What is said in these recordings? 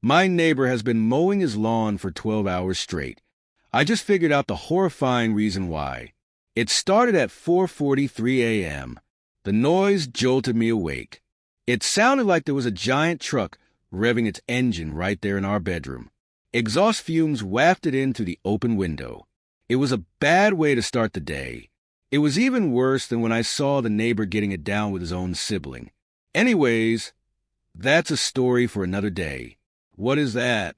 My neighbor has been mowing his lawn for 12 hours straight. I just figured out the horrifying reason why. It started at 4:43 a.m. The noise jolted me awake. It sounded like there was a giant truck revving its engine right there in our bedroom. Exhaust fumes wafted in through the open window. It was a bad way to start the day. It was even worse than when I saw the neighbor getting it down with his own sibling. Anyways, that's a story for another day. What is that?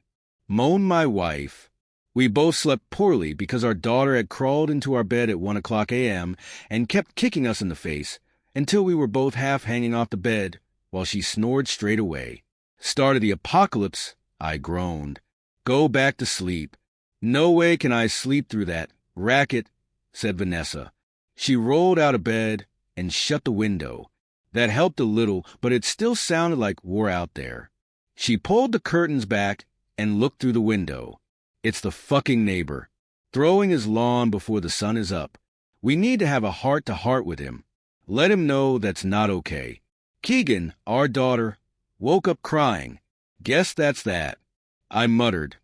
Moaned my wife. We both slept poorly because our daughter had crawled into our bed at 1 o'clock a.m. and kept kicking us in the face until we were both half hanging off the bed while she snored straight away. Start of the apocalypse, I groaned. Go back to sleep. No way can I sleep through that racket, said Vanessa. She rolled out of bed and shut the window. That helped a little, but it still sounded like war out there. She pulled the curtains back and looked through the window. It's the fucking neighbor, throwing his lawn before the sun is up. We need to have a heart-to-heart with him. Let him know that's not okay. Keegan, our daughter, woke up crying. Guess that's that. I muttered,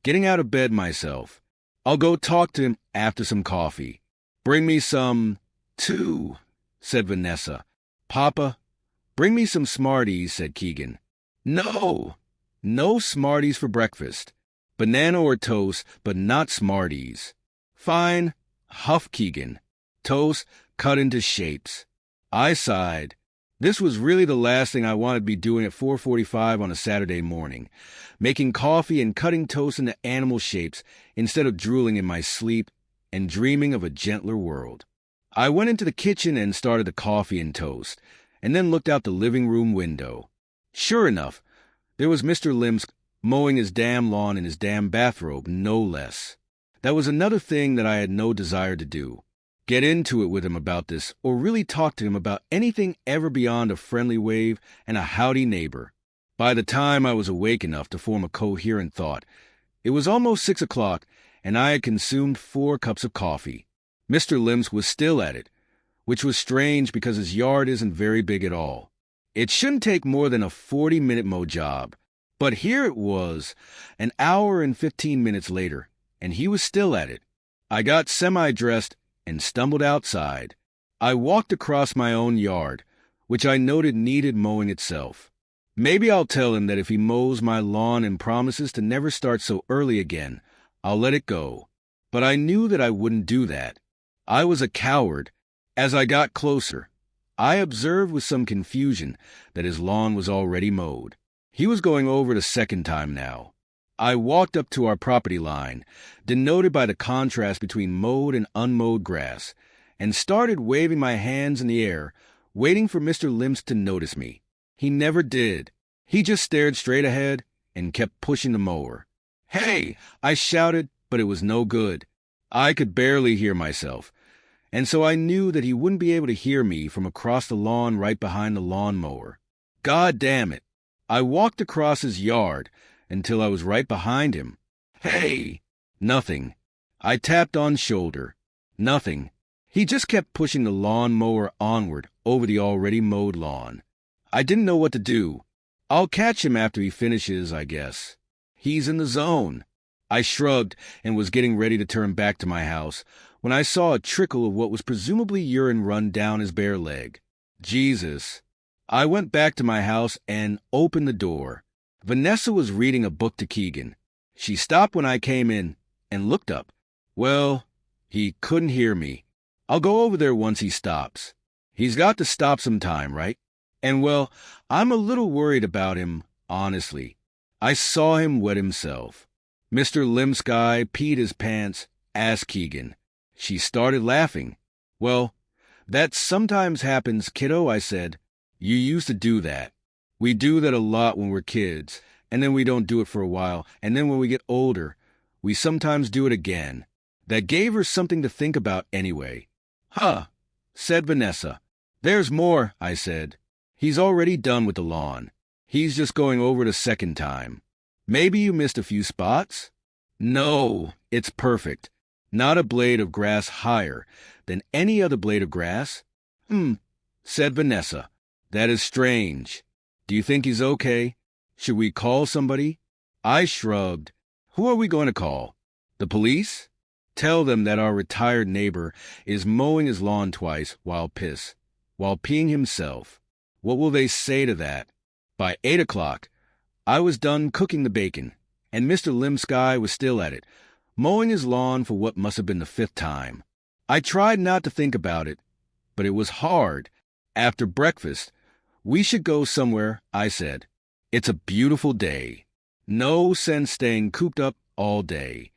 getting out of bed myself. I'll go talk to him after some coffee. Bring me some, too, said Vanessa. Papa, bring me some Smarties, said Keegan. No Smarties for breakfast. Banana or toast, but not Smarties. Fine, huffed Keegan. Toast cut into shapes. I sighed. This was really the last thing I wanted to be doing at 4:45 on a Saturday morning, making coffee and cutting toast into animal shapes instead of drooling in my sleep and dreaming of a gentler world. I went into the kitchen and started the coffee and toast, and then looked out the living room window. Sure enough, there was Mr. Limske mowing his damn lawn in his damn bathrobe, no less. That was another thing that I had no desire to do. Get into it with him about this, or really talk to him about anything ever beyond a friendly wave and a howdy neighbor. By the time I was awake enough to form a coherent thought, it was almost 6 o'clock, and I had consumed 4 cups of coffee. Mr. Limske was still at it, which was strange because his yard isn't very big at all. It shouldn't take more than a 40-minute mow job. But here it was, an hour and 15 minutes later, and he was still at it. I got semi-dressed and stumbled outside. I walked across my own yard, which I noted needed mowing itself. Maybe I'll tell him that if he mows my lawn and promises to never start so early again, I'll let it go. But I knew that I wouldn't do that. I was a coward. As I got closer, I observed with some confusion that his lawn was already mowed. He was going over it a second time now. I walked up to our property line, denoted by the contrast between mowed and unmowed grass, and started waving my hands in the air, waiting for Mr. Limske to notice me. He never did. He just stared straight ahead and kept pushing the mower. "Hey!" I shouted, but it was no good. I could barely hear myself, and so I knew that he wouldn't be able to hear me from across the lawn right behind the lawnmower. God damn it. I walked across his yard until I was right behind him. "Hey!" Nothing. I tapped on shoulder. Nothing. He just kept pushing the lawnmower onward over the already mowed lawn. I didn't know what to do. I'll catch him after he finishes, I guess. He's in the zone. I shrugged and was getting ready to turn back to my house when I saw a trickle of what was presumably urine run down his bare leg. Jesus. I went back to my house and opened the door. Vanessa was reading a book to Keegan. She stopped when I came in and looked up. Well, he couldn't hear me. I'll go over there once he stops. He's got to stop sometime, right? And well, I'm a little worried about him, honestly. I saw him wet himself. Mr. Limske peed his pants, asked Keegan. She started laughing. Well, that sometimes happens, kiddo, I said. You used to do that. We do that a lot when we're kids, and then we don't do it for a while, and then when we get older, we sometimes do it again. That gave her something to think about anyway. Huh, said Vanessa. There's more, I said. He's already done with the lawn. He's just going over it a second time. Maybe you missed a few spots? No, it's perfect. Not a blade of grass higher than any other blade of grass. Said Vanessa. That is strange. Do you think he's okay? Should we call somebody? I shrugged. Who are we going to call? The police? Tell them that our retired neighbor is mowing his lawn twice while peeing himself. What will they say to that? By 8 o'clock, I was done cooking the bacon, and Mr. Limske was still at it, mowing his lawn for what must have been the 5th time. I tried not to think about it, but it was hard. After breakfast, we should go somewhere, I said. It's a beautiful day. No sense staying cooped up all day.